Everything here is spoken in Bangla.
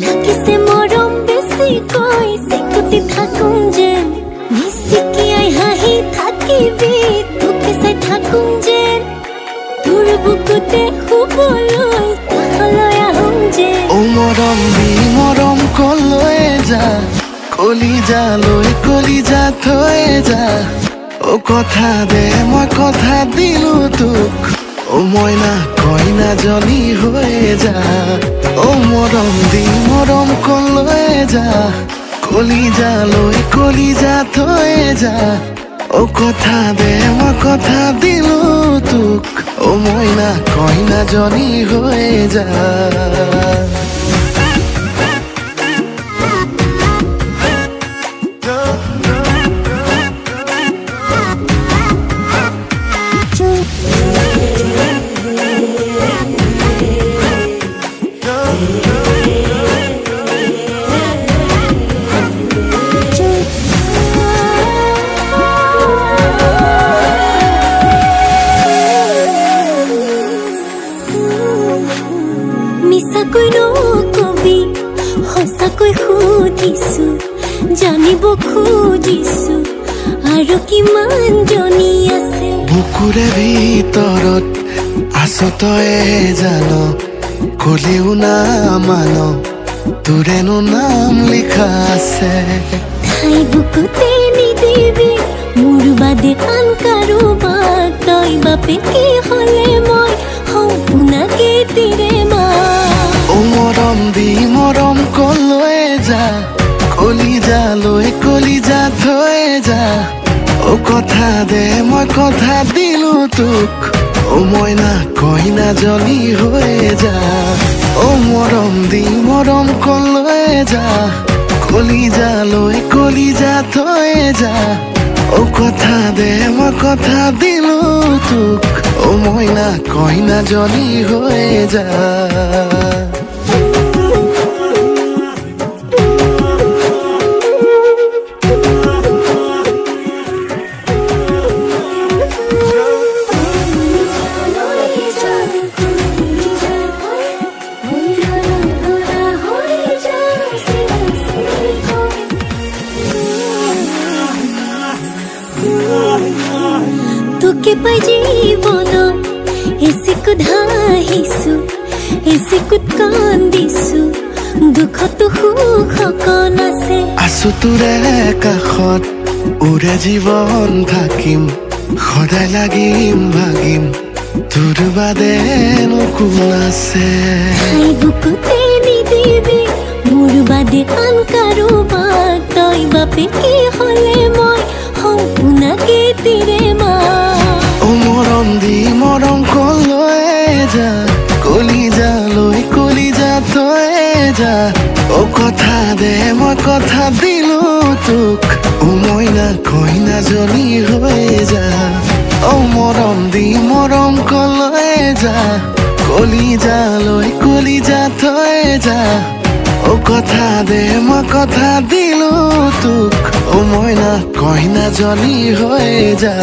লাগিছে মৰম বেছিকৈ চিকুটি থাকোঁ যেন নিচিকিয়াই হাঁহি থাকিবি তোকে চাই থাকোঁ যেন তোৰ বুকুতে শুবলৈ কাষলৈ আহোঁ যেন মৰম দি মৰম কলৈ যা কলিজা থৈ যা কথা দে মই কথা দিলো তোক মইনা কইনা জনী হৈ যা মৰম দি মৰম কলৈ যা কলিজা থৈ যা কথা দে মই কথা দিলো তোক মইনা কইনা জনী হৈ যা মিছাকৈ নকবি সঁচাকৈ সুধিছো জানিব খুজিছো আৰু কিমান জনী আছে বুকুৰে ভিতৰত আছ তয়ে জান কলিও না মান তোৰেনো নাম লিখা আছে ঠাই বুকুতে নিদিবি মোৰ বাদে আন কাৰোবাক তই বাপেকে হ'লে মই সম্পূৰ্ণকে তিৰে মা মৰম দি মৰম কলৈ যা কলিজা থৈ যা কথা দে মই কথা দিলো তোক মইনা কইনা জনী হৈ যা মৰম দি মৰম কলৈ যা কলিজা থৈ যা কথা দে মই কথা দিলো তোক মইনা কইনা জনী হৈ যা তোকে পাই জীৱনত এচিকুত হাঁহিছো এচিকুত কান্দিছো দুখতো সুখ অকণ আছে আছো তোৰে কাষত উৰে জীৱন থাকিম সদায় লাগিম ভাগিম তোৰ বাদে কোন আছে ঠাই বুকুতে নিদিবি মোৰ বাদে আন কাৰোবাক তই বাপেকে হ'লে মই সম্পূৰ্ণকে তিৰে মা মৰম দি মৰম কলৈ যা কলিজা থৈ যা কথা দে মই কথা দিলো তোক মইনা কইনা জনী হৈ যা মৰম দি মৰম কলৈ যা কলিজা থৈ যা কথা দে মই কথা দিলো তোক মইনা কইনা জনী হৈ যা